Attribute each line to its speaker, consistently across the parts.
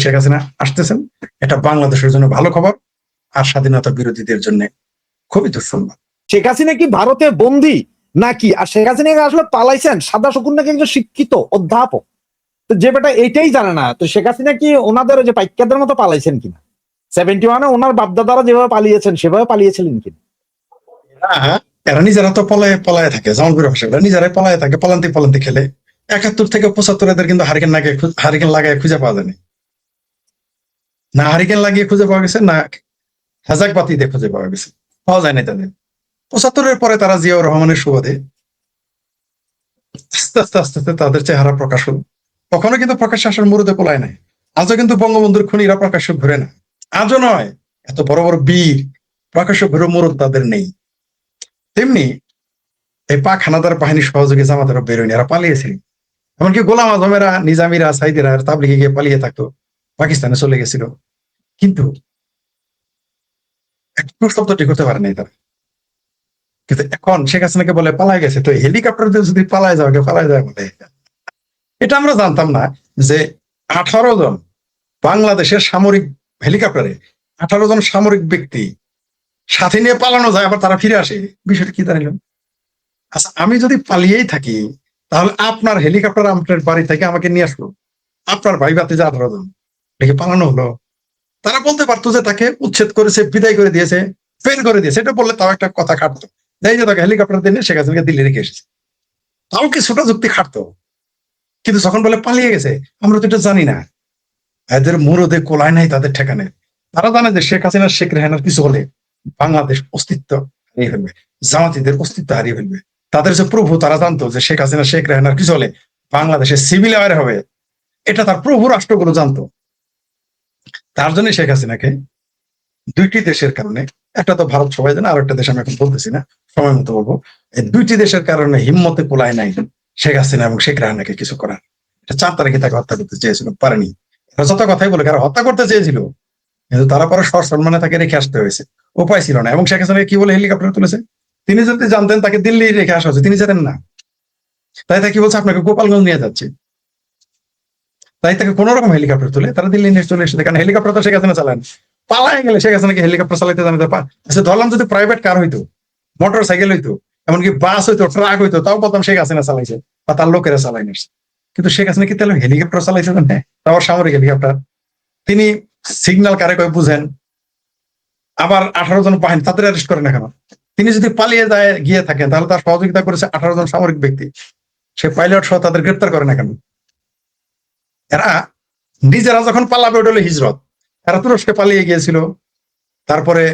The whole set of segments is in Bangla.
Speaker 1: শেখ হাসিনা আসতেছেন, এটা বাংলাদেশের জন্য ভালো খবর, আর স্বাধীনতা বিরোধীদের জন্য খুবই দুঃসংবাদ।
Speaker 2: শেখ হাসিনা কি ভারতে বন্দী নাকি? আর শেখ হাসিনা আসলে পালাইছেন সাদা শকুন নাকি একজন শিক্ষিত অধ্যাপক? তো যে বেটা এইটাই জানে না, তো শেখ হাসিনা কি ওনাদের যে পাইকারদের মতো পালাইছেন কিনা? 71-এ ওনার বাপদাদারা যেভাবে পালিয়েছেন সেভাবে পালিয়েছিলেন কিনা?
Speaker 1: এরা নিজেরা তো পলায় থাকে, জামালপুরের ভাষা নিজেরাই পলায় থাকে, পলান্তি খেলে। 71 থেকে 75 এদের কিন্তু হারিকেন লাগায় খুঁজে পাওয়া যায়নি, না হারিকেন লাগিয়ে খুঁজে পাওয়া গেছে, না হেজাক বাতি দিয়ে খুঁজে পাওয়া গেছে, পাওয়া যায় না তাদের। 75-এর পরে তারা জিয়াউর রহমানের সুবাদে আস্তে আস্তে আস্তে আস্তে তাদের চেহারা প্রকাশ হল। কখনো কিন্তু প্রকাশ্য আসার মুরুদে পলায় নাই। আজও কিন্তু বঙ্গবন্ধুর খুনিরা প্রকাশ্য ঘুরে না, আজও নয়। এত বড় বড় বীর প্রকাশ্য ঘুরে মুরুদ তাদের নেই। তেমনি এই পাক হানাদার বাহিনীর সহযোগী জামাতেরা বেরোয়নি, এরা পালিয়েছিল। এমনকি গোলাম আজমেরা, নিজামিরা, সাইদিরা তাবলিগে গিয়ে পালিয়ে থাকতো, পাকিস্তানে চলে গেছিল, কিন্তু একটু শব্দটি করতে পারে নাই তারা। কিন্তু এখন শেখ হাসিনাকে বলে পালায় গেছে, তো হেলিকপ্টার দিয়ে যদি পালায় যায় বলে। এটা আমরা জানতাম না যে 18 জন বাংলাদেশের সামরিক হেলিকপ্টারে 18 জন সামরিক ব্যক্তি সাথে নিয়ে পালানো যায়, আবার তারা ফিরে আসে। বিষয়টা কি জানিলাম? আচ্ছা, আমি যদি পালিয়েই থাকি তাহলে আপনার হেলিকপ্টার আপনার বাড়ি থেকে আমাকে নিয়ে আসলো, আপনার ভাই বাতে যে 18 জন দেখে পালানো হলো। তারা বলতে পারতো যে তাকে উচ্ছেদ করেছে, বিদায় করে দিয়েছে, ফেল করে দিয়েছে, এটা বললে তাও একটা কথা খাটতো। এই যে তাকে হেলিকপ্টার দিয়ে শেখ হাসিনাকে দিল্লি রেখে এসেছে, তাও কিছুটা যুক্তি খাটতো। কিন্তু যখন বলে পালিয়ে গেছে, আমরা তো এটা জানি না, এদের মুরদে কোলায় নাই তাদের ঠেকানে। তারা জানে যে শেখ হাসিনা, শেখ রেহানার কিছু হলে বাংলাদেশ অস্তিত্ব হারিয়ে ফেলবে, জামাতিদের অস্তিত্ব হারিয়ে ফেলবে। তাদের যে প্রভু, তারা জানতো যে শেখ হাসিনা, শেখ রেহানার কিছু হলে বাংলাদেশে সিভিল ওয়ার হবে, এটা তার প্রভু রাষ্ট্রগুলো জানতো। তার জন্য শেখ হাসিনাকে দুইটি দেশের কারণে, একটা তো ভারত সবাই জানে, আর একটা দেশ আমি এখন বলতেছি না, সময় মতো বলবো, এই দুইটি দেশের কারণে হিম্মতে কোলায় নাই শেখ হাসিনা এবং শেখ রেহানাকে কিছু করার। 4 তারিখে তাকে হত্যা করতে চেয়েছিল, পারেনি। যত কথাই বলে, কারণ হত্যা করতে চেয়েছিল, কিন্তু তারা পরে সম্মানে তাকে রেখে আসতে হয়েছে, উপায় ছিল না। এবং শেখ হাসিনাকে কি বলে হেলিকপ্টার তুলেছে? তিনি যদি জানতেন তাকে দিল্লি রেখে আসা হচ্ছে, তিনি জানেন না, তাই তাকে বলছে আপনাকে গোপালগঞ্জ নিয়ে যাচ্ছে। তাই তাকে কোন রকম হেলিকপ্টার তুলে তারা দিল্লি নিয়ে চলে এসেছে, কারণ হেলিকপ্টার তো শেখ হাসিনা চালান। পালায় গেলে শেখ হাসিনাকে হেলিকপ্টার চালাইতে জানাতে আচ্ছা, ধরলাম যদি প্রাইভেট কার হইতো, মোটর সাইকেল হইতো, এমনকি বাস হইতো, ট্রাক হইতো, তাও বলতাম শেখ হাসিনা চালাইছে বা তার লোকেরা চালাই নিচ্ছে। কিন্তু শেখ হাসিনা কি তাহলে হেলিকপ্টার চালাইছে? হ্যাঁ, তাও সামরিক হেলিকপ্টার। তিনি সিগন্যাল কারে কয় বুঝেন, আবার 18 জন বাহিনী, তাদের অ্যারেস্ট করেন না কেন? তিনি যদি পালিয়ে যায় গিয়ে থাকেন, তাহলে তার সহযোগিতা করেছে 18 জন সামরিক ব্যক্তি, সে পাইলট সহ তাদের গ্রেপ্তার করে না কেন? এরা নিজেরা যখন পালাবে, ওটা হলো হিজরত। এরা তুরস্কে পালিয়ে গিয়েছিল, তারপরে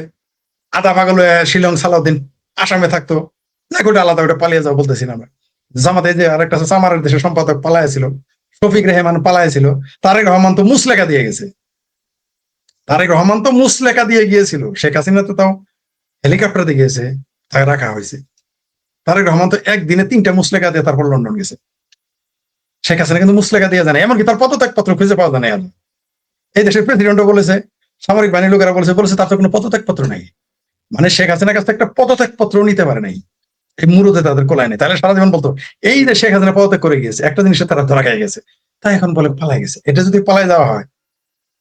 Speaker 1: আধা পাগল শিলং, সালাউদ্দিন আসামে থাকতো, ওটা আলাদা, ওটা পালিয়ে যাও বলতেছি না আমরা। জামাতে যে আরেকটা সামারের দেশের সম্পাদক পালাইছিল, শফিক রেহমান পালাইছিল, তারেক রহমান তো মুসলেখা দিয়ে গেছে, তারেক রহমান তো মুসলেখা দিয়ে গিয়েছিল। শেখ হাসিনা তো তাও হেলিকপ্টার দিয়ে গিয়েছে, তাকে রাখা হয়েছে। তারেক রহমান তো একদিনে 3টা মুসলেখা দিয়ে তারপর লন্ডন গেছে। শেখ হাসিনা কিন্তু মুসলেখা দিয়ে জানে, এমনকি তার পদত্যাগ পত্র খুঁজে পাওয়া যায় না। এই দেশের প্রেসিডেন্টও বলেছে, সামরিক বাহিনীর লোকেরা বলেছে তার তো কোনো পদত্যাগ পত্র নাই। মানে শেখ হাসিনার কাছে একটা পদত্যাগ পত্র নিতে পারে নাই, এই মুরুদে তাদের কোলায় নেই। তাহলে সারা জীবন বলতো এই যে শেখ হাসিনা পদত্যাগ করে গিয়েছে, একটা জিনিসে তারা ধরা খেয়ে গেছে, তাই এখন বলে পালাই গেছে। এটা যদি পালায় যাওয়া হয়,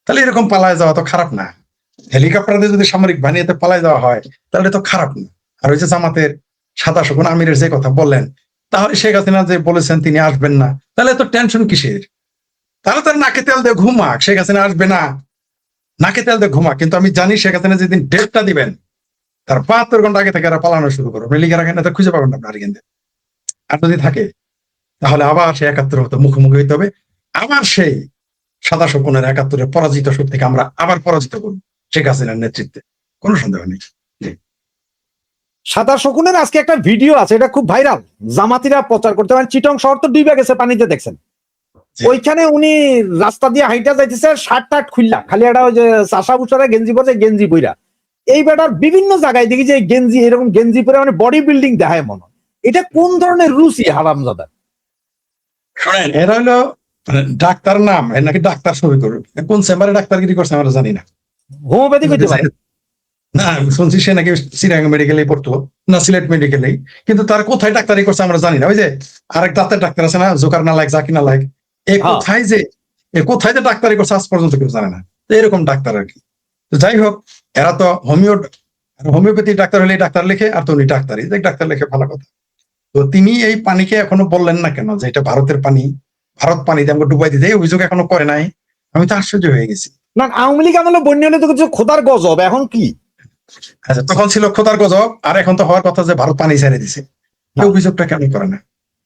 Speaker 1: তাহলে এরকম পালায় যাওয়া তো খারাপ না। হেলিকপ্টার দিয়ে যদি সামরিক বাহিনীতে পালায় যাওয়া হয়, তাহলে তো খারাপ না। আর ওই যে জামাতের সাদা শকুন আমিরের যে কথা বললেন, তাহলে শেখ হাসিনা যে বলেছেন তিনি আসবেন না, তাহলে তো টেনশন কিসের? তাহলে তার নাকে তেল দিয়ে ঘুমাক, শেখ হাসিনা আসবে না, নাকে তেল দিয়ে ঘুমাক। কিন্তু আমি জানি শেখ হাসিনা যেদিন ডেটটা দিবেন, তার 72 ঘন্টা আগে থেকে এরা পালানো শুরু করো, লিখে রাখেন, এত খুঁজে পাবেন না আপনার কেন্দ্রে। আর যদি থাকে, তাহলে আবার সেই 71 হতে মুখোমুখি হইতে হবে, আবার সেই সাদা শকুনের 71-এর পরাজিত শক্তিকে আমরা আবার পরাজিত করবো শেখ হাসিনার নেতৃত্বে, কোনো সন্দেহ নেই।
Speaker 2: সাদা শকুনের আজকে একটা ভিডিও আছে, এটা খুব ভাইরাল, জামাতিরা প্রচার করতে পারেন। চিটং শহর তো ডুবে গেছে পানিতে, দেখছেন? ওইখানে উনি রাস্তা দিয়ে হাইটা যাইতেছে, শার্ট টার্ট খুললা, খালি একটা ওই যে চাষা বুসারা গেঞ্জি পরে, গেঞ্জি বইরা। এই বেটার বিভিন্ন জায়গায় দেখি যে গেঞ্জি, এরকম গেঞ্জি পরে মানে বডি বিল্ডিং দেখায় মনে। এটা কোন ধরনের রুচি হারামজাদা?
Speaker 1: শোনেন, এরা হলো ডাক্তার নাম, এর নাকি ডাক্তার ছবি করবে, কোন চেম্বারে ডাক্তারগিরি করছে আমরা জানি না।
Speaker 2: হোমিওপ্যাথি করতে পারে
Speaker 1: না, শুনছি সে নাকি চিটাগাং মেডিকেলেই পড়তো, না সিলেট মেডিকেলেই, কিন্তু তার কোথায় ডাক্তারি করছে আমরা জানি না। ওই যে আরেক দাঁতের ডাক্তার আছে না, জোকার না লাইক, জাকির না লাইক, এ কোথায় যে এ কোথায় যে ডাক্তারি করছে আজ পর্যন্ত কেউ জানে না। তো এরকম ডাক্তার আর কি। তো যাই হোক, এরা তো হোমিওপ্যাথি ডাক্তার হলে ডাক্তার লেখে, আর তো উনি ডাক্তারই, ডাক্তার লেখে, ভালো কথা। তো তিনি এই পানিকে এখনো বললেন না কেন যে এটা ভারতের পানি, ভারত পানিতে আমাকে ডুবাই দিতে, এই অভিযোগ এখনো করে নাই। আমি তো আশ্চর্য হয়ে গেছি।
Speaker 2: না, আওয়ামী লীগ আমলে বন্যা হলে তো কিছু খোদার গজব, এখন কি?
Speaker 1: আচ্ছা, তখন ছিল খোদার গজব, আর এখন তো হওয়ার কথা যে ভারত পানি ছেড়ে দিছে। এই অভিযোগটা কেন করে না?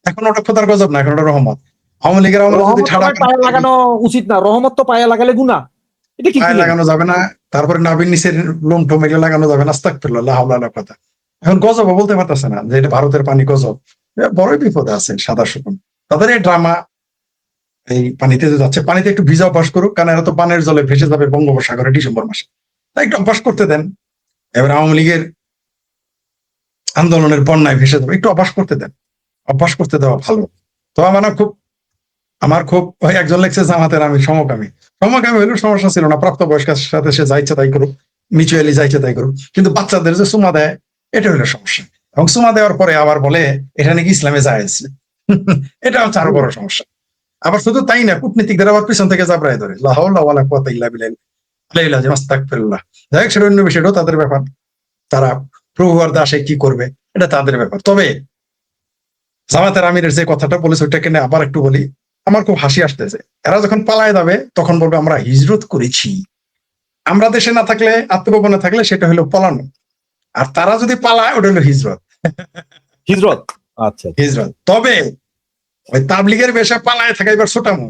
Speaker 1: এখন ওটা খোদার গজব না, এখন ওটা রহমত। আওয়ামী লীগের আমলে যদি
Speaker 2: রহমত সবাই পায়ে লাগানো উচিত না, রহমত তো পায়ে লাগালে গুনাহ। এটা কি
Speaker 1: পায়ে লাগানো যাবে না, তারপরে নাবির নিচের লোম টোম এগুলো লাগানো যাবে না, আস্তাগফিরুল্লাহ, লা হাওলা ওয়ালা কুওয়াতা। এখন গজব বলতে পারতেছে না যে এটা ভারতের পানি গজব। বড়ই বিপদে আছে সাদা শুকুন। তাদের এই ড্রামা, এই পানিতে যে যাচ্ছে, পানিতে একটু ভিজা অভ্যাস করুক, কারণ এরা তো পানের জলে ভেসে যাবে বঙ্গোপসাগরে ডিসেম্বর মাসে। তাই একটু অভ্যাস করতে দেন। এবার আওয়ামী লীগের আন্দোলনের বন্যায় ভেসে যাবে, একটু অভ্যাস করতে দেন। অভ্যাস করতে দেওয়া ভালো। তো আমার খুব ওই একজন লেখছে জামাতের আমি সমকামী। সমকামী হলেও সমস্যা ছিল না, প্রাপ্তবয়স্কের সাথে সে যা ইচ্ছা তাই করুক, মিউচুয়ালি যা ইচ্ছা তাই করুক, কিন্তু বাচ্চাদের যে সুমা দেয়, এটা হলো সমস্যা। এবং সুমা দেওয়ার পরে আবার বলে এটা নাকি ইসলামে জায়েজ। এটা হচ্ছে আরো বড় সমস্যা। আবার শুধু তাই না, কূটনীতিকদের আবার পিছন থেকে জাবরায় ধরে, লা হাওলা ওয়ালা কুওয়াতা ইল্লা বিল্লাহ, আলাইহিল আজিম, আস্তাগফিরুল্লাহ। যাই হোক, সেটা অন্য বিষয়, এটাও তাদের ব্যাপার। তারা প্রভু আর দাসে কি করবে, এটা তাদের ব্যাপার। তবে জামাতের আমিরের যে কথাটা বলেছে ওইটাকে নিয়ে আবার একটু বলি। আমার খুব হাসি আসতেছে। এরা যখন পালায় যাবে তখন বলবে আমরা হিজরত করেছি। আমরা দেশে না থাকলে, আত্মগোপনে থাকলে সেটা হলো পলানো, আর তারা যদি পালায় ওটা হলো হিজরত।
Speaker 2: হিজরত। আচ্ছা,
Speaker 1: হিজরত। তবে ওই তাবলিগের বেশে পালায় থাকা এবার ছোটামো,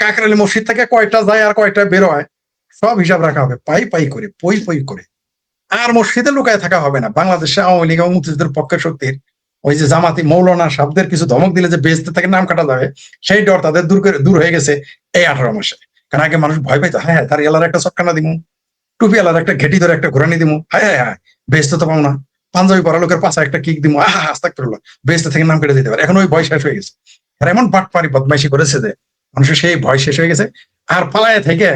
Speaker 1: কাকরাইল মসজিদ থেকে কয়টা যায় আর কয়টা বেরোয় সব হিসাব রাখা হবে, পাই পাই করে, পই পই করে। আর মসজিদে লুকায় থাকা হবে না। বাংলাদেশে আওয়ামী লীগ এবং মুক্তিযুদ্ধের পক্ষের শক্তির ওই যে জামাতি মৌলানা সাহেবদের কিছু ধমক দিলে যে বেহেশত থেকে নাম কাটা যাবে, সেই ডর তাদের দূর হয়ে গেছে এই 18 মাসে। কারণ আগে মানুষ ভয় পাইতো, হ্যাঁ তার এলার একটা চটকানা দিমু, টুপি এলার একটা ঘেটি ধরে একটা ঘোরানি দিমু, হ্যাঁ হ্যাঁ হ্যাঁ বেহেশত তো পাবো না, পাঞ্জাবি পরা লোকের পাশে একটা কিক দিমু, আহা আস্তাগফিরুল্লাহ, বেহেশত থেকে নাম কেটে দিতে পারে। এখন ওই ভয় শেষ হয়ে গেছে। আর এমন বাটপারি বদমাইশি করেছে যে মানুষের সেই ভয় শেষ হয়ে গেছে। আর পালায় থেকে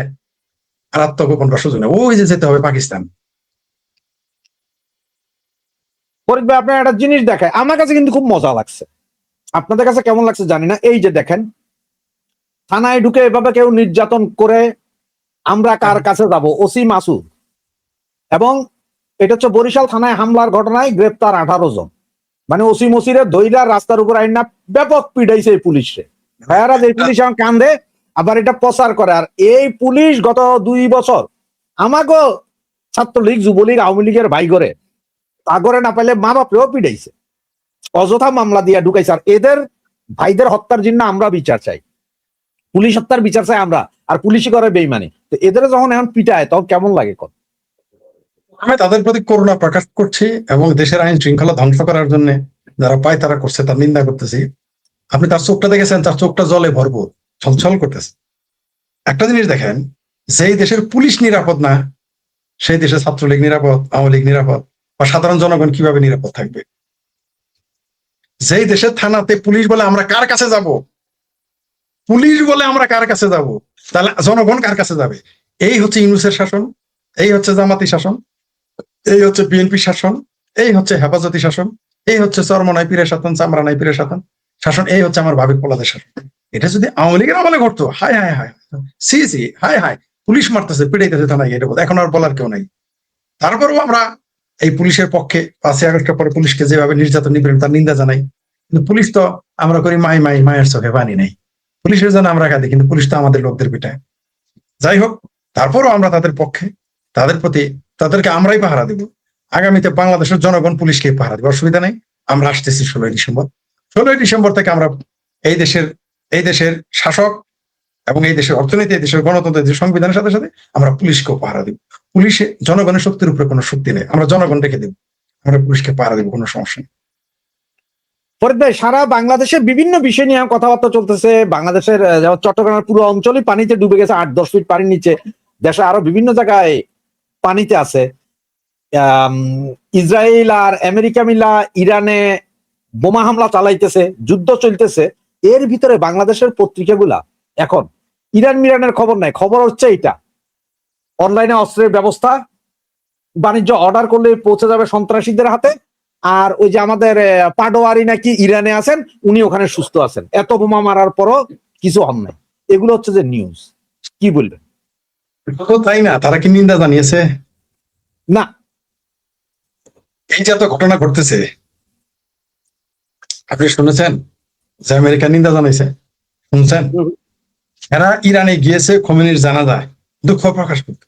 Speaker 1: আর আত্মগোপন করার সুযোগ নেই। ওই যে যেতে হবে পাকিস্তান।
Speaker 2: ফরিদ ভাই, আপনার একটা জিনিস দেখায়, আমার কাছে কিন্তু খুব মজা লাগছে। আপনাদের কাছে কেমন লাগছে জানি না। এই যে দেখেন, থানায় ঢুকে এভাবে কেউ নির্যাতন করে, আমরা কার কাছে যাব? ওসি মাসুদ। এবং এটা হচ্ছে বরিশাল থানায় হামলার ঘটনায় গ্রেপ্তার 18 জন। মানে ওসি মসিরে দইরা রাস্তার উপর আইন না ব্যাপক পিড়াইছে এই পুলিশে। ভাইয়ারা যে পুলিশ এখন কান্দে, আবার এটা প্রচার করে। আর এই পুলিশ গত 2 বছর আমাকে ছাত্রলীগ, যুবলীগ, আওয়ামী লীগের ভাই করে তা করে না পাইলে মা বাপেও পিড়াইছে, অযথা মামলা দিয়া ঢুকাইছে। আর এদের ভাইদের হত্যার জন্য আমরা বিচার চাই, পুলিশ হত্যার বিচার চাই আমরা, আর পুলিশই করে বেইমানি। তো এদের যখন এখন পিটায় তখন কেমন লাগে?
Speaker 1: আমি তাদের প্রতি করুণা প্রকাশ করছি এবং দেশের আইন শৃঙ্খলা ধ্বংস করার জন্য যারা পায় তারা করছে তার নিন্দা করতেছি। আপনি তার চোখটা দেখেছেন, তার চোখটা জলে ভরপুর, ছলছল করতেছে। একটা জিনিস দেখেন, যেই দেশের পুলিশ নিরাপদ না সেই দেশে ছাত্রলীগ নিরাপদ, আওয়ামী লীগ নিরাপদ, বা সাধারণ জনগণ কিভাবে নিরাপদ থাকবে? যেই দেশের থানাতে পুলিশ বলে আমরা কার কাছে যাব, পুলিশ বলে আমরা কার কাছে যাব, তাহলে জনগণ কার কাছে যাবে? এই হচ্ছে ইউনূসের শাসন, এই হচ্ছে জামাতি শাসন, এই হচ্ছে বিএনপি শাসন, এই হচ্ছে হেফাজতি শাসন, এই হচ্ছে চরমনাই পীরের শাসন, চামড়ানাই পীরের শাসন শাসন, এই হচ্ছে আমার ভাবিক পোলাদের শাসন। এটা যদি আওয়ামী লীগের আমলে ঘটতো, হায় হায় হায়, সি সি, হায় হায়, পুলিশ মারতেছে, পিড়াইতেছে থানায়, এটা এখন আর বলার কেউ নাই। তারপরেও আমরা এই পুলিশের পক্ষে 5ই আগস্টের পরে পুলিশকে যেভাবে নির্যাতন নিপীড়ন তার নিন্দা জানাই। কিন্তু পুলিশ তো আমরা করি মাই মাই, মায়ের চোখে পানি নেই। পুলিশের জন্য আমরা কাঁদি, কিন্তু পুলিশ তো আমাদের লোকদের পিটায়। যাই হোক, তারপরও আমরা তাদের পক্ষে, তাদের প্রতি, তাদেরকে আমরাই পাহারা দিব। আগামীতে বাংলাদেশের জনগণ পুলিশকে পাহারা দিব, অসুবিধা নেই। আমরা আসতেছি 16ই ডিসেম্বর। 16ই ডিসেম্বর থেকে আমরা এই দেশের শাসক এবং এই দেশের অর্থনীতি, এই দেশের গণতন্ত্র, এই দেশের সংবিধানের সাথে সাথে আমরা পুলিশকেও পাহারা দিব। পুলিশে জনগণের শক্তির উপরে কোনো শক্তি নেই, আমরা জনগণ রেখে দিব, আমরা পুলিশকে পাহারা দিব, কোনো সমস্যা নেই।
Speaker 2: ফরিদ ভাই, সারা বাংলাদেশে বিভিন্ন বিষয় নিয়ে কথাবার্তা চলতেছে। বাংলাদেশের যেমন চট্টগ্রামের পুরো অঞ্চলই পানিতে ডুবে গেছে, 8-10 ফিট পানির নিচে। দেশে আরো বিভিন্ন জায়গায় পানিতে আছে। ইসরায়েল আর আমেরিকা মিলা ইরানে বোমা হামলা চালাইতেছে, যুদ্ধ চলতেছে। এর ভিতরে বাংলাদেশের পত্রিকাগুলা এখন ইরানের খবর নাই, খবর হচ্ছে এটা অনলাইনে অস্ত্রের ব্যবস্থা, বাণিজ্য অর্ডার করলে পৌঁছে যাবে সন্ত্রাসীদের হাতে। আর ওই যে আমাদের পাটোয়ারি নাকি ইরানে আছেন, উনি ওখানে সুস্থ আছেন। এত বোমা মারার পরও কিছু হন নাই। এগুলো হচ্ছে যে নিউজ। কি বলবেন?
Speaker 1: শুধু তাই না, তারা কি নিন্দা জানিয়েছে?
Speaker 2: না,
Speaker 1: এই যে এত ঘটনা ঘটতেছে, আপনি শুনেছেন যে আমেরিকা নিন্দা জানাইছে? শুনছেন? এরা ইরানে গিয়েছে খোমেনির জানাজায় দুঃখ প্রকাশ করতে,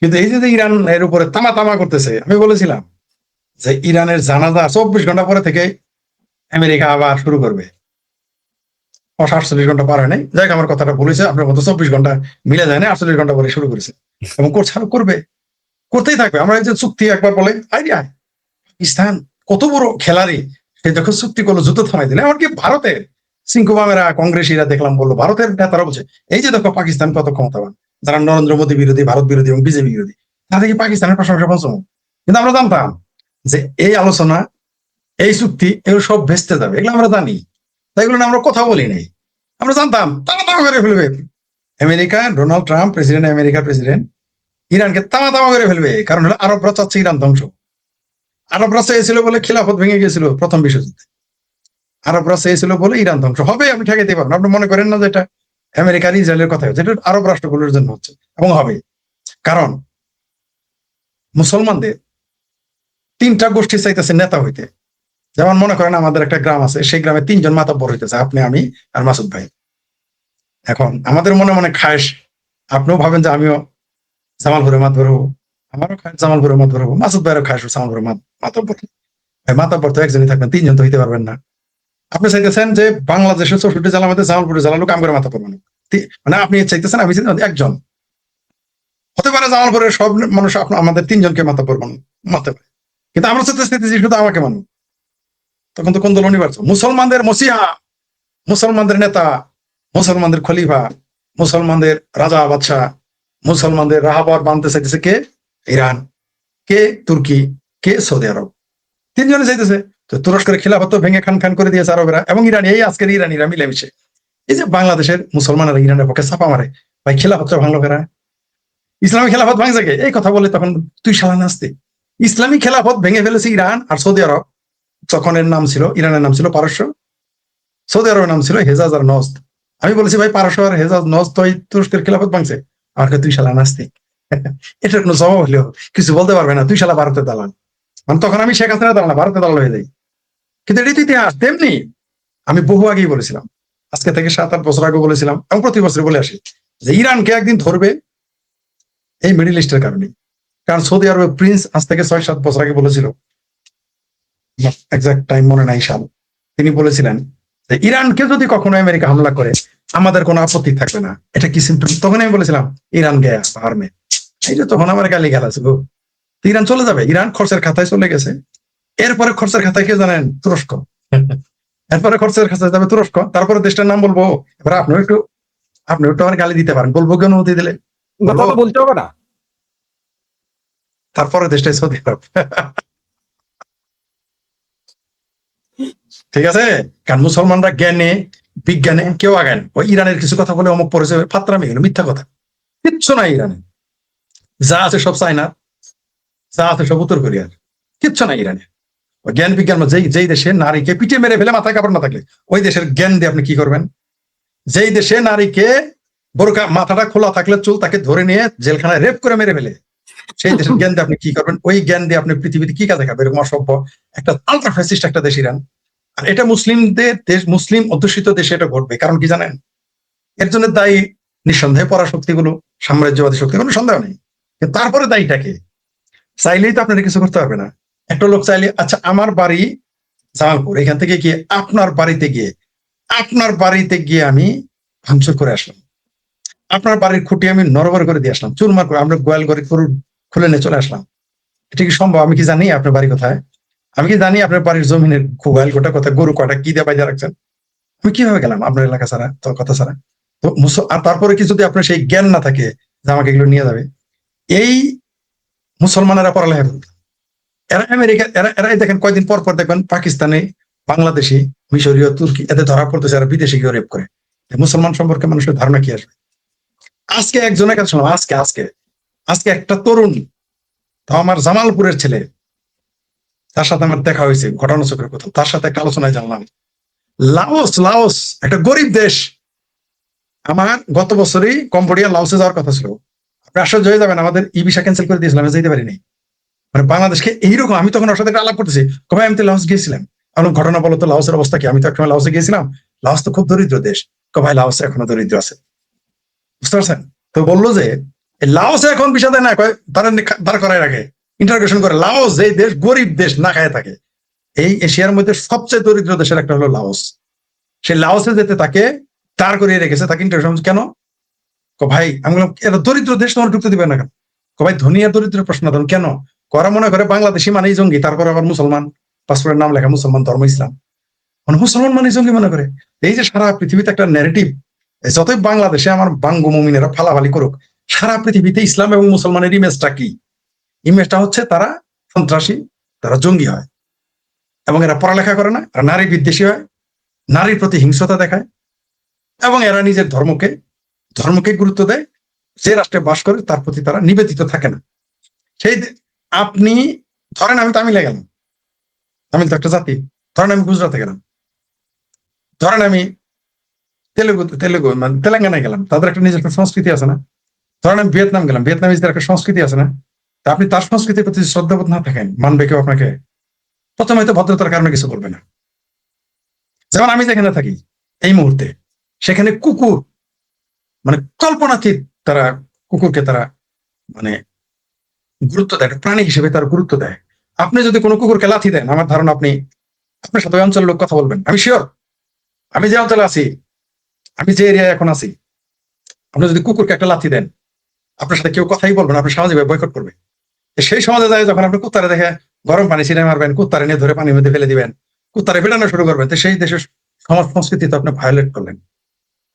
Speaker 1: কিন্তু এই যে ইরান এর উপরে তামা তামা করতেছে, আমি বলেছিলাম যে ইরানের জানাজা 24 ঘন্টা পরে থেকে আমেরিকা আবার শুরু করবে। 48 ঘন্টা পার হয় নাই, যাই হোক, আমার কথাটা বলেছে, আপনার মতো 24 ঘন্টা মিলে যায় না, 48 ঘন্টা পরে শুরু করেছে এবং করছে, আরো করবে, করতেই থাকবে। আমরা এই যে চুক্তি একবার বলে আইডিয়া, পাকিস্তান কত বড় খেলারি, সে যখন চুক্তি করলো যুদ্ধ থামাই দিলে, এমনকি ভারতের সিংকুমামেরা কংগ্রেসীরা দেখলাম বললো, ভারতের নেতারা বলছে এই যে দেখো পাকিস্তান কত ক্ষমতাবান, যারা নরেন্দ্র মোদী বিরোধী, ভারত বিরোধী এবং বিজেপি বিরোধী, তাদের কি পাকিস্তানের প্রশংসা পঞ্চম? কিন্তু আমরা জানতাম যে এই আলোচনা, এই চুক্তি, এগুলো সব ভেস্তে যাবে, এগুলো আমরা জানি, তাই এগুলো আমরা কথা বলি নাই। আমরা জানতাম তারা তামা করে ফেলবে আমেরিকা, ডোনাল্ড ট্রাম্প প্রেসিডেন্ট, আমেরিকার প্রেসিডেন্ট ইরানকে তামা তামা করে ফেলবে, কারণ হলো আরবরা চাচ্ছে ইরান ধ্বংস। আরবরা চেয়েছিল বলে খিলাফত ভেঙে গেছিল প্রথম বিশ্বযুদ্ধে, আরবরা চেয়েছিল বলে ইরান ধ্বংস হবে, আপনি ঠেকাইতে পারেন। আপনি মনে করেন না যে এটা আমেরিকার ইসরায়েলের কথা হচ্ছে, এটা আরব রাষ্ট্রগুলোর জন্য হচ্ছে এবং হবে। কারণ মুসলমানদের 3টা গোষ্ঠী চাইতেছে নেতা হইতে। যেমন মনে করেন আমাদের একটা গ্রাম আছে, সেই গ্রামে 3জন মাতব্বর হইতেছে, আপনি, আমি আর মাসুদ ভাই। এখন আমাদের মনে মনে খায়েশ, আপনিও ভাবেন যে আমিও জামালপুরে মাতব্বর হবো, আমারও খায়েশ জামালপুরে মাতব্বর হবো, মাসুদ ভাইয়েরও খায়েশ জামালপুরে মাতব্বর। মাতব্বর তো একজনই থাকবেন, 3জন তো হইতে পারবেন না। আপনি চাইতেছেন যে বাংলাদেশের 64 জেলার মধ্যে জামালপুরে জেলা লোক কাম করে মাথা পড়বেন, মানে আপনি চাইতেছেন, আমি চাইতেছি একজন হতে পারে জামালপুরের সব মানুষ আমাদের 3জনকে মাথা পড়বেন মারতে পারে, কিন্তু আমরা চাইতেছি শুধু আমাকে মানুষ। তখন তো কোন দল অনিবার্য? মুসলমানদের মসিহা, মুসলমানদের নেতা, মুসলমানদের খলিফা, মুসলমানদের রাজা বাদশাহ, মুসলমানদের রাহাবার বানতে চাইতেছে কে? ইরান। কে? তুর্কি। কে? সৌদি আরব। 3জনে চাইতেছে। তো তুরস্কের খিলাফত ভেঙে খান খান করে দিয়েছে আরবেরা এবং ইরানি, এই আজকের ইরানিরা মিলেমিশে এই যে বাংলাদেশের মুসলমানেরা ইরানের পক্ষে ছাপা মারে, ভাই খিলাফত ভাঙলো ফেরা, ইসলামী খেলাফত ভাঙছে কে? এই কথা বলে তখন তুই শালা নাস্তি। ইসলামী খেলাফত ভেঙে ফেলেছে ইরান আর সৌদি আরব। তখন এর নাম ছিল, ইরানের নাম ছিল পারস্য, সৌদি আরবের নাম ছিল হেজাজ আর নজদ। আমি বলেছি ভাই পারস্য আর হেজাজ নজদ তো তুরস্কের খেলাফত ভাঙছে, আর তুই শালা নাস্তি। এটার কোনো জবাব হলেও কিছু বলতে পারবে না, তুই শালা ভারতের দালাল। মানে তখন আমি শেখ হাসিনা দালাল না, ভারতের দালাল হয়ে যাই। কিন্তু এটি তো ইতিহাস। তেমনি আমি বহু আগেই বলেছিলাম, আজকে থেকে 7-8 বছর আগে বলেছিলাম এবং প্রতি বছর বলে আসি যে ইরানকে একদিন ধরবে এই মিডিল ইস্টের কারণে। কারণ সৌদি আরবের প্রিন্স আজ থেকে 6-7 বছর আগে বলেছিল, এক্সাক্ট টাইম মনে নাই সাল, তিনি বলেছিলেন যে ইরানকে যদি কখনো আমেরিকা হামলা করে আমাদের কোনো আপত্তি থাকবে না। এটা কি সিম্পল? তখন আমি বলেছিলাম ইরান গেয়া আর্মে, এই যে তখন আমার গালি গাল আছে গো। ইরান চলে যাবে, ইরান খরচের খাতায় চলে গেছে। এরপরে খরচের খাতায় কে জানেন? তুরস্ক। এরপরে খরচের খাতায় যাবে তুরস্ক, তারপরে দেশটার নাম বলবো। এবার আপনি একটু আমার গালি দিতে পারেন, বলবো কি অনুমতি দিলে?
Speaker 2: কথা তো বলতে হবে না।
Speaker 1: তারপরে দেশটাই সৌদি আরব। ঠিক আছে? কারণ মুসলমানরা জ্ঞানে বিজ্ঞানে কেউ আগায়। ওই ইরানের কিছু কথা বলে অমুক পড়েছে, ফাত্রামি গেল, মিথ্যা কথা, কিচ্ছু নাই ইরানে। যা আছে সব চায়না, যা আছে সব উত্তর কোরিয়ার, কিচ্ছু নাই ইরানে। জ্ঞান বিজ্ঞান যেই দেশে নারীকে পিঠে মেরে ফেলে মাথায় কাপড় না থাকলে, ওই দেশের জ্ঞান দিয়ে আপনি কি করবেন? যেই দেশে নারীকে বোরকা মাথাটা খোলা থাকলে চুল তাকে ধরে নিয়ে জেলখানায় রেপ করে মেরে ফেলে, সেই দেশের জ্ঞান দিয়ে আপনি কি করবেন? ওই জ্ঞান দিয়ে আপনি পৃথিবীতে কি কাজে খাবেন? এরকম অসভ্য একটা আলট্রা ফ্যাসিস্ট একটা দেশ ইরান। আর এটা মুসলিমদের দেশ, মুসলিম অধ্যুষিত দেশে এটা ঘটবে। কারণ কি জানেন? এর জন্য দায়ী নিঃসন্দেহে পরাশক্তিগুলো, সাম্রাজ্যবাদী শক্তি, কোনো সন্দেহ নেই। কিন্তু তারপরে দায়ীটাকে চাইলেই তো আপনারা কিছু করতে পারবে না। একটা লোক চাইলে, আচ্ছা আমার বাড়ি জামালপুর, এখান থেকে গিয়ে আপনার বাড়িতে গিয়ে আমি ভাঙচুর করে আসলাম, আপনার বাড়ির খুঁটি আমি নরবর করে দিয়ে আসলাম, চুরমার করে, আমরা গোয়াল করে গরু খুলে নিয়ে চলে আসলাম। এটা কি সম্ভব? আমি কি জানি আপনার বাড়ি কোথায়? আমি কি জানি আপনার বাড়ির জমিনের গোয়াল গোটা কোথায়, গরু কয়টা, কি দিয়ে বাইরে রাখছেন? আমি কিভাবে গেলাম আপনার এলাকা ছাড়া, তোর কথা ছাড়া? তো আর তারপরে কি যদি আপনার সেই জ্ঞান না থাকে যে আমাকে এগুলো নিয়ে যাবে? এই মুসলমানেরা পড়ালেখা করত, এরা আমেরিকা, এরা দেখেন কয়দিন পর পর দেখবেন পাকিস্তানে, বাংলাদেশি, মিশরীয়, তুর্কি, এদের ধরা পড়তেছে, এরা বিদেশে গিয়ে রেপ করে। মুসলমান সম্পর্কে মানুষের ধারণা কি আসবে? আজকে একজনের কাছে শোনো, আজকে একটা তরুণ, তো আমার জামালপুরের ছেলে, তার সাথে আমার দেখা হয়েছে ঘটনাচক্রের কোথাও, তার সাথে একটা আলোচনায় জানলাম লাওস একটা গরিব দেশ, আমার গত বছরই কম্বোডিয়া লাওসে যাওয়ার কথা ছিল। আপনি আশ্চর্য হয়ে যাবেন, আমাদের ই ভিসা ক্যান্সেল করে দিয়েছিলাম, আমি যেতে পারিনি। মানে বাংলাদেশকে এইরকম, আমি তখন ওর সাথে একটা আলাপ করতেছি, ভাই আমি তো লাওস গিয়েছিলাম। আমার ঘটনা বলো তো, লাওসের অবস্থা কি? আমি তো একসময় লাওসে গিয়েছিলাম, লাওস তো খুব দরিদ্র দেশ। ভাই লাওসে এখনো দরিদ্র আছে, বুঝতে পারছেন? তো বললো যে লাওসে এখন ভিসা দেয় না, তারা দাঁড় করায় রাখে, ইন্টারগ্রেশন করে। লাওস এই দেশ গরিব দেশ, না খায় থাকে। এই এশিয়ার মধ্যে সবচেয়ে দরিদ্র দেশের একটা হলো লাওস। সে লাওসে যেতে তাকে দাঁড় করিয়ে রেখেছে, তাকে ইন্টারগ্রেশন কেন? ভাই আমি বললাম এটা দরিদ্র দেশ, তোমার ঢুকতে দিবে না কেন? ভাই ধনী আর দরিদ্রের প্রশ্ন দেন কেন? করা মনে করে বাংলাদেশি মানেই জঙ্গি, তারপরে আবার মুসলমান, পাসপোর্টের নাম লেখা মুসলমান, ধর্ম ইসলাম, মানে মুসলমান মানে জঙ্গি মনে করে। এই যে সারা পৃথিবীতে একটা ন্যারেটিভ, যতই বাংলাদেশে আমার বাঙ্গু মুমিনেরা ফালাফালি করুক, সারা পৃথিবীতে ইসলাম এবং মুসলমানের ইমেজটা কি? ইমেজটা হচ্ছে তারা সন্ত্রাসী, তারা জঙ্গি হয়, এবং এরা পড়ালেখা করে না, এরা নারী বিদ্বেষী হয়, নারীর প্রতি হিংসতা দেখায়, এবং এরা নিজের ধর্মকে গুরুত্ব দেয়। যে রাষ্ট্রে বাস করে তার প্রতি তারা নিবেদিত থাকে না। সেই আপনি ধরেন আমি তামিলে গেলাম, তামিল তো একটা জাতি। ধরেন আমি গুজরাটে গেলাম, ধরেন আমি তেলেগু মানে তেলেঙ্গানায় গেলাম, তাদের একটা নিজের একটা সংস্কৃতি আছে না? ধরেন আমি ভিয়েতনাম গেলাম, ভিয়েতনামিজদের একটা সংস্কৃতি আছে না? তা আপনি তার সংস্কৃতির প্রতি শ্রদ্ধাবোধ না থাকেন, মানবে কেউ আপনাকে? প্রথমে হয়তো ভদ্রতার কারণে কিছু বলবে না। যেমন আমি যেখানে থাকি এই মুহূর্তে, সেখানে কুকুর মানে কল্পনাতীত, তারা কুকুরকে তারা মানে গুরুত্ব দেয়, প্রাণী হিসেবে তার গুরুত্ব দেয়। আপনি যদি কোনো কুকুরকে লাথি দেন, আমার ধারণা আপনি আপনার সাথে ওই অঞ্চলের লোক কথা বলবেন, আমি শিওর। আমি যে অঞ্চলে আছি, আমি যে এরিয়ায় এখন আছি, আপনি যদি কুকুরকে একটা লাথি দেন, আপনার সাথে কেউ কথাই বলবেন, আপনি সামাজিকভাবে বয়কট করবে। সেই সমাজে যায় যখন আপনি কুত্তারে দেখে গরম পানি ছিটে মারবেন, কুত্তারে নিয়ে ধরে পানির মধ্যে ফেলে দিবেন, কুত্তারে পেটানো শুরু করবেন, তো সেই দেশের সমাজ সংস্কৃতি তো আপনি ভায়োলেট করলেন,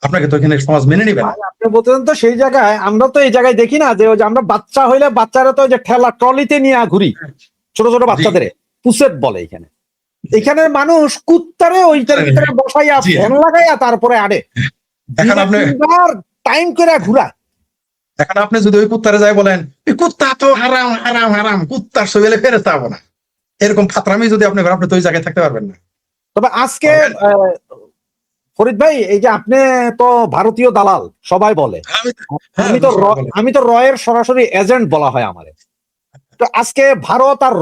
Speaker 1: আপনাকে তো এখানে সমাজ মেনে নিবে না।
Speaker 2: আপনি বলতেন তো সেই জায়গায়, আমরা তো এই জায়গায় দেখি না যে ওই যে আমরা বাচ্চা হইলে বাচ্চারা তো যে ঠেলা ট্রলিতে নিয়ে ঘুরি, ছোট ছোট বাচ্চাদের পুসেপ বলে। এখানে মানুষ কুত্তারে ওইটার ভিতরে বসাইয়া ফ্যান লাগাইয়া তারপরে আড়ে
Speaker 1: এখন আপনি
Speaker 2: টাইম করে ঘুরা।
Speaker 1: এখন আপনি যদি ওই কুত্তারে যাই বলেন কুত্তা তো হারাম হারাম হারাম, কুত্তার ছবিলে ফেরত যাবো না, এরকম ফাতরামি যদি আপনি আপনি তো ওই জায়গায় থাকতে পারবেন না।
Speaker 2: তবে আজকে ফরিদ ভাই, এই যে আপনি তো ভারতীয় দালাল সবাই বলে, আমি তো রয়ের সরাসরি এজেন্ট বলা হয় আমারে। তো আজকে ভারত আর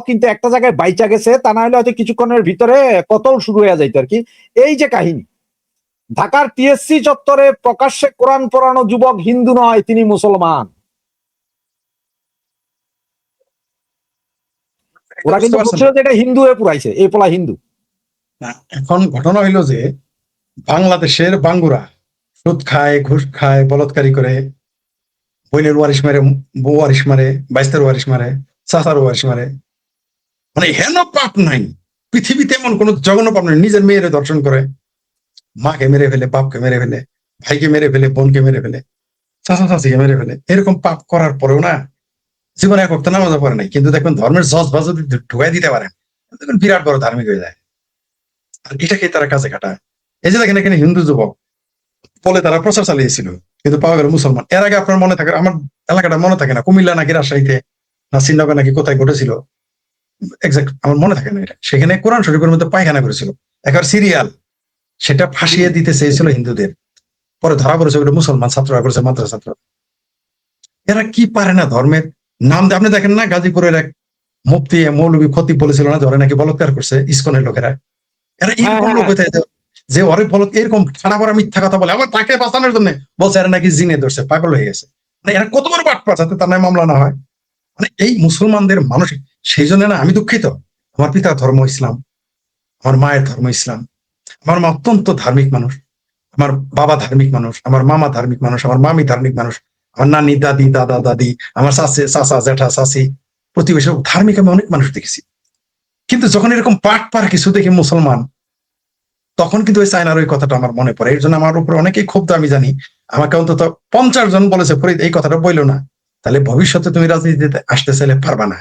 Speaker 2: কিন্তু একটা জায়গায় বাইচা গেছে, তা না হলে হয়তো কিছুক্ষণের ভিতরে কতল শুরু হয়ে যাইতো আর কি। এই যে কাহিনী, ঢাকার টিএসসি চত্বরে প্রকাশ্যে কোরআন পড়ানো যুবক হিন্দু নয়, তিনি মুসলমান। ওরা কিন্তু বলছিল যে এটা হিন্দু হয়ে পুরাইছে, এই পোলা হিন্দু।
Speaker 1: এখন ঘটনা হইলো যে বাংলাদেশের বাঙ্গুরা সুদ খায়, ঘুষ খায়, বলৎকারী করে, বইনের ওয়ারিশ মারে, বউ ওয়ারিশ মারে, বাইস্তের ওয়ারিশ মারে, চাচার ওয়ারিশ মারে, মানে হেন পাপ নাই পৃথিবীতে, এমন কোন জঘন্য পাপ নাই। নিজের মেয়েরে দর্শন করে, মাকে মেরে ফেলে, বাপকে মেরে ফেলে, ভাইকে মেরে ফেলে, বোনকে মেরে ফেলে, চাচা চাচিকে মেরে ফেলে। এরকম পাপ করার পরেও না জীবনে এক ওয়াক্ত নামাজ পড়ে নাই, কিন্তু দেখবেন ধর্মের জজবাজ যদি ঢুকাই দিতে পারেন, দেখবেন বিরাট বড় ধার্মিক হয়ে যায়। আর এটাকে তারা কাজে খাটায়। এই যে দেখেন এখানে হিন্দু যুবক বলে তারা প্রচার চালিয়েছিল, কিন্তু পাওয়া গেল মুসলমান। এর আগে আপনার মনে থাকে, আমার এলাকাটা মনে থাকে না, কুমিল্লা নাকি রাজশাহীতে না শ্রীনগর নাকি কোথায় ঘটেছিল, এক্সাক্ট আমার মনে থাকে না এটা। সেখানে কোরআন শরীফের মধ্যে পায়খানা করেছিল, একবার সিরিয়াল, সেটা ফাঁসিয়ে দিতে চেয়েছিল হিন্দুদের, পরে ধরা পড়েছে ওটা মুসলমান ছাত্ররা করেছে, মাদ্রাসা ছাত্র। এরা কি পারে না ধর্মের নাম দিয়ে। আপনি দেখেন না গাজীপুরের এক মুফতি মৌলবী খতিব বলেছিল না, ধরে নাকি বলৎকার করছে ইসকনের লোকেরা। এরা এরকম লোক হয়ে যে ওরে বলত এরকম ঠাড়া পড়া মিথ্যা কথা বলে, আবার তাকে বাঁচানোর জন্য বলছে এরা নাকি জিনে ধরছে, পাগল হয়ে গেছে। মানে এরা কত বড় বাট পাচাতে তার নামে মামলা না হয়। মানে এই মুসলমানদের মানুষ, সেই জন্য না আমি দুঃখিত। আমার পিতার ধর্ম ইসলাম, আমার মায়ের ধর্ম ইসলাম, আমার মা অত্যন্ত ধার্মিক মানুষ, আমার বাবা ধার্মিক মানুষ, আমার মামা ধার্মিক মানুষ, আমার মামি ধার্মিক মানুষ, আমার নানি দাদি দাদা দাদি, আমার চাচে চাচা জ্যাঠা চাচি প্রতিবেশী ধার্মিক আমি অনেক মানুষ দেখেছি। কিন্তু যখন এরকম পাট পার কিছু দেখি মুসলমান, তখন কিন্তু ওই চায়নার ওই কথাটা আমার মনে পড়ে। এর জন্য আমার উপরে অনেকেই ক্ষুব্ধ আমি জানি। আমাকে অন্তত 50 জন বলেছে ফরিদ এই কথাটা বইলো না, তাহলে ভবিষ্যতে তুমি রাজনীতিতে আসতে চাইলে পারবা না।